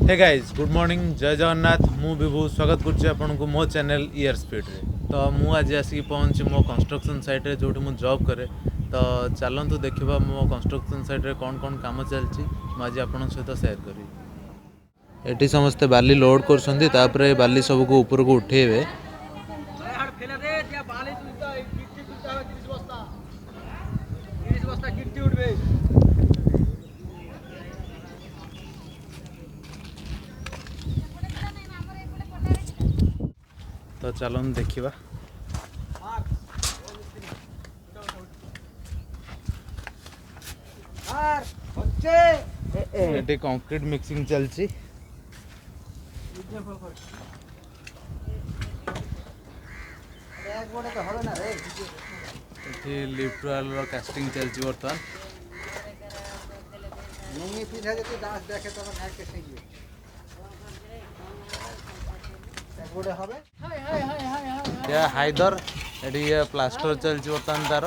Hey guys good morning जय जगन्नाथ मु विभू स्वागत करुँच मो चैनल ईयर स्पीड रे। तो मु आज आसिक पहुँची मो कंस्ट्रक्शन साइट रे जो मु जॉब करे। तो चलतु देखा मो कंस्ट्रक्शन साइट रे कौन कौन काम चलती मुझे आप सहित सेयार करी। एटी समस्ते बाली लोड कर बाली सबको ऊपर को उठेबे। तो चलन देखा ये कंक्रीट मिक्सिंग चलती। लिफ्ट वाल कास्टिंग चलती बर्तमान। क्या हाइदर ये प्लास्टर चलती बर्तमान तार।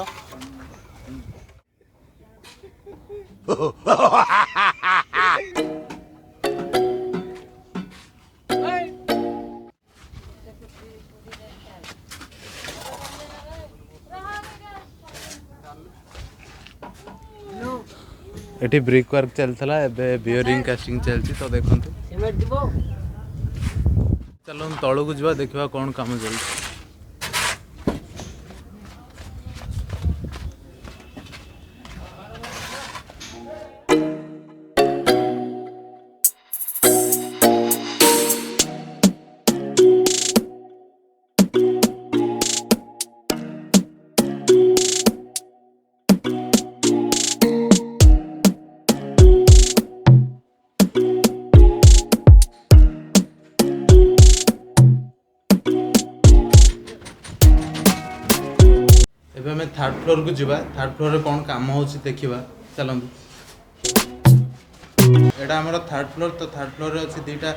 एटी ब्रिक वर्क चलता एबे बियरिंग कास्टिंग चलती। तो देखो चलो तलू को जा देखा कौन काम चलती। एबे हमें थर्ड फ्लोर को जीवा। थर्ड फ्लोर रे कौन काम होची देखिबा चलंतु। एटा हमर थर्ड फ्लोर। तो थर्ड फ्लोर रे अछि दीटा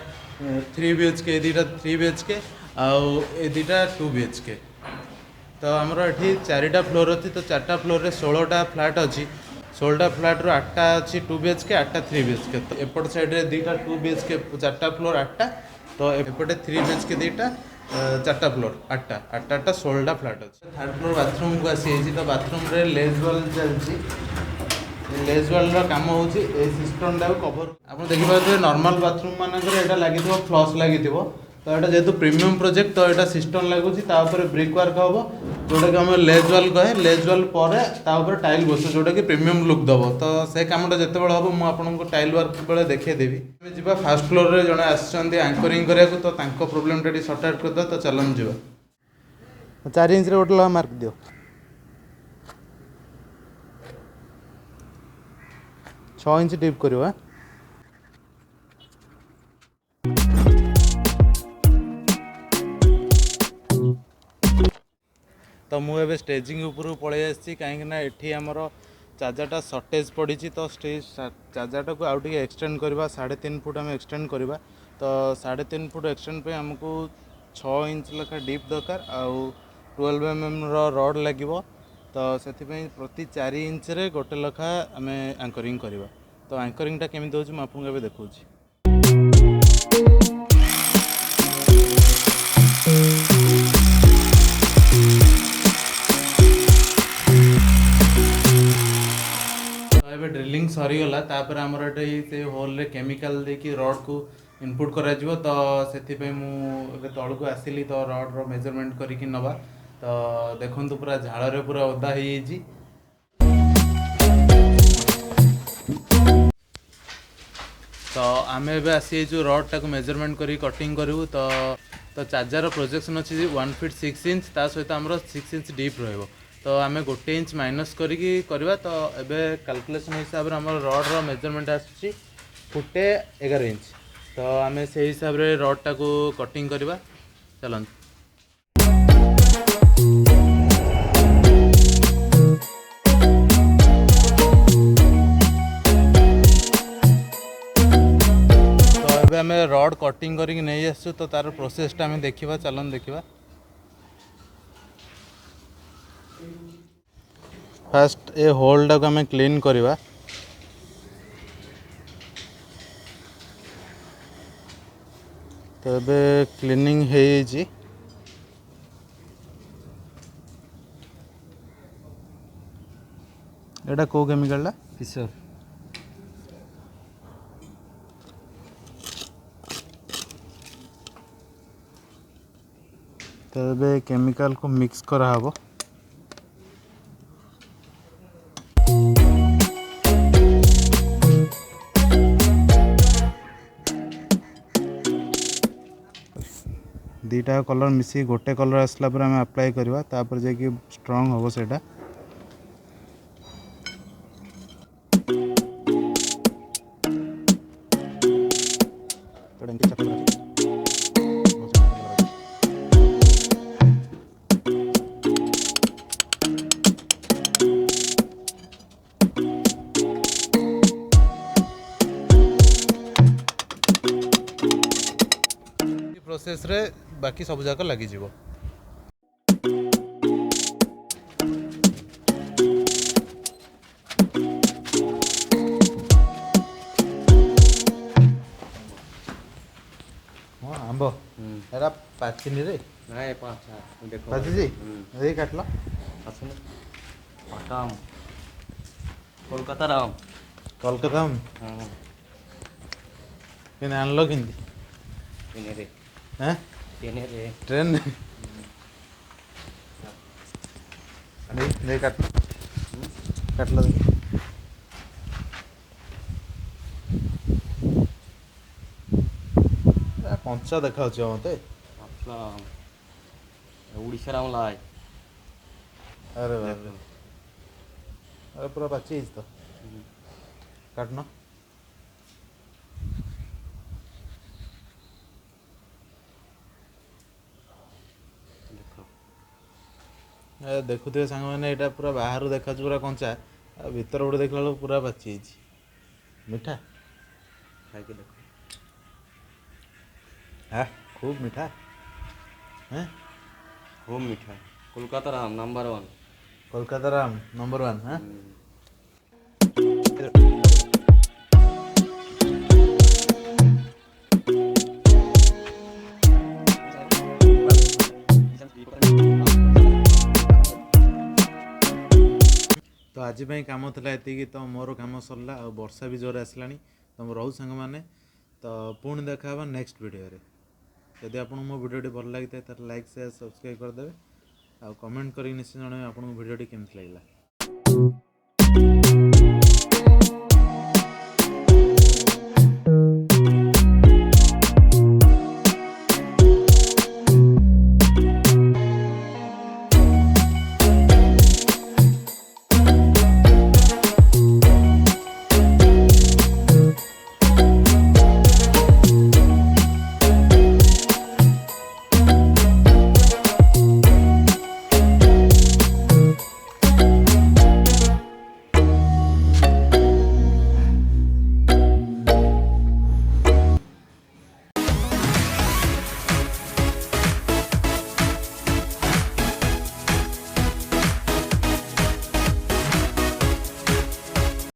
3 बीएचके दीटा 3 बीएचके आउ ए दीटा 2 बीएचके। तो हमर एठी चारिटा फ्लोर अछि। तो चारटा फ्लोर रे 16टा फ्लैट अछि। 16टा फ्लैट रो 8टा अछि 2 बीएचके 8टा 3 बीएचके। तो एपट साइड रे दीटा 2 बीएचके चारटा फ्लोर 8टा। तो एपटे 3 बीएचके दीटा चारटा फ्लोर 8टा 16टा फ्लैट अच्छे। थर्ड फ्लोर बाथरूम को आसी। तो बाथरूम रे लेज वाल चलती। लेज वाल काम हो सिस्टम टाइम कवर आप देखिए नॉर्मल बाथरूम मानक लगी फ्लश लगी। तो यहाँ जेहेतु प्रीमियम प्रोजेक्ट तो यहाँ सिस्टम लगुच ब्रिक वर्क हम जोटा कि आम लेज वाल कहे। लेज वाल पर टाइल बस जोटा कि प्रीमियम लुक दब। तो से कमटा जिते बड़े हम मुझे टाइल वर्क बेले देखदेवी। जी फास्ट फ्लोर रे जड़े आंकरिंग करा तो प्रोब्लेम सर्ट आउट करदे। तो चलन जी 4 इंच गोटे मार्क दियो। छः इंच डिप कर। तो मुझे स्टेजिंग ऊपर पलि आसी कहीं एठी आमर चार्जरटा सर्टेज पड़ी। तो स्टेज चार्जरटा को आउ टे एक्सटेंड करवा 3.5 फुट आम एक्सटेंड करवा। तो 3.5 फुट एक्सटेंड पे आमको 6 इंच लेखा डीप दरकार आउ 12 mm रड लगे। तो से प्रति 4 इंच रे गोटे लेखा आम एंकरिंग करवा। तो एंकरिंगटा केमी हो आपको देखा। ड्रिलिंग सरीगला तापर आमर ये होल रे केमिकल देकी रड को इनपुट करा जिवो। तो से मुझे तल को आसिली तो रड रो मेजरमेंट करके नवा। तो देखो पूरा झाड़ रे पूरा ओदा हो। तो आम ए आसी जो रड टाक मेजरमेंट कर कटिंग करूँ। तो चार्जर प्रोजेक्शन अच्छी 1 फीट 6 इंच ता सहित आमर 6 इंच डीप रो। तो आम 1 इंच माइनस करवा। तो एबे कैलकुलेशन हिसाब से आम रड रो मेजरमेंट आसुची 1 फुट 11 इंच। तो आम से हिसाब से रड टाक कटिंग करवा चलन। तो आम रड कटिंग करके नहीं आसु। तो तार प्रोसेसटा आम देखा चलन देखा। फास्ट ए होल्डा को आम क्लीन करवा। तो ଏବେ କ୍ଲିନିଂ ହେଇଯାଇଛି। ଏଇଟା କେଉଁ କେମିକାଲଟା? ଫିସର। ତ ଏବେ କେମିକାଲକୁ ମିକ୍ସ କରାହେବ। ଦୁଇଟା କଲର୍ ମିଶିକି ଗୋଟେ କଲର୍ ଆସିଲା ପରେ ଆମେ ଆପ୍ଲାଏ କରିବା, ତାପରେ ଯାଇକି ଷ୍ଟ୍ରଙ୍ଗ ହେବ ସେଇଟା। ପ୍ରୋସେସ୍ରେ ବାକି ସବୁ ଯାକ ଲାଗିଯିବ। ହଁ ଆମ୍ବ ଏରା ପାଚିନିରେ ନାଇଁ ପାଞ୍ଚ ଦେଖ ପାଚିଛି। ଏଇ କାଟିଲ ଆସୁନ ପାକା ଆମ୍ କୋଲକାତାର ଆମ୍। କୋଲକାତା ଆମ୍ ହଁ କେମିତି ଆଣିଲ କେମିତି? ତିନିରେ ହାଁ ତିନିରେ ଟ୍ରେନରେ ଦେଇ କାଟିଲ କାଟିଲ ଦେଖି। କଞ୍ଚା ଦେଖାଯାଉଛି ମତେ। ପାଚିଲା ଆମ୍ ଓଡ଼ିଶାର ଆମ୍ ଲାଏ। ଆରେ ଦେଖ ବାପରେ ଆରେ ପୁରା ପାଚି ଯାଇଛି ତ। କାଟୁନ। ଦେଖ ଦେଖୁଥିବେ ସାଙ୍ଗମାନେ, ଏଇଟା ପୁରା ବାହାରୁ ଦେଖାଯାଉଛି ପୁରା କଞ୍ଚା, ଆଉ ଭିତର ଗୋଟେ ଦେଖିଲା ବେଳକୁ ପୁରା ପାଚି ଯାଇଛି। ମିଠା ଖାଇକି ଦେଖ। ଖୁବ୍ ମିଠା। খুব মিঠা কলকাতার আম নাম্বার ওয়ান। କୋଲକାତାର ଆମ୍ ନମ୍ବର 1। ତ ଆଜି ପାଇଁ କାମ ଥିଲା ଏତିକି। ତ ମୋର କାମ ସରିଲା, ଆଉ ବର୍ଷା ବି ଜୋରେ ଆସିଲାଣି। ତ ମୁଁ ରହୁଛି ସାଙ୍ଗମାନେ, ତ ପୁଣି ଦେଖା ହେବା ନେକ୍ସଟ ଭିଡ଼ିଓରେ। ଯଦି ଆପଣଙ୍କୁ ମୋ ଭିଡ଼ିଓଟି ଭଲ ଲାଗିଥାଏ ତାହେଲେ ଲାଇକ୍ ସେୟାର ସବସ୍କ୍ରାଇବ୍ କରିଦେବେ, ଆଉ କମେଣ୍ଟ କରିକି ନିଶ୍ଚୟ ଜଣାଇବେ ଆପଣଙ୍କୁ ଭିଡ଼ିଓଟି କେମିତି ଲାଗିଲା।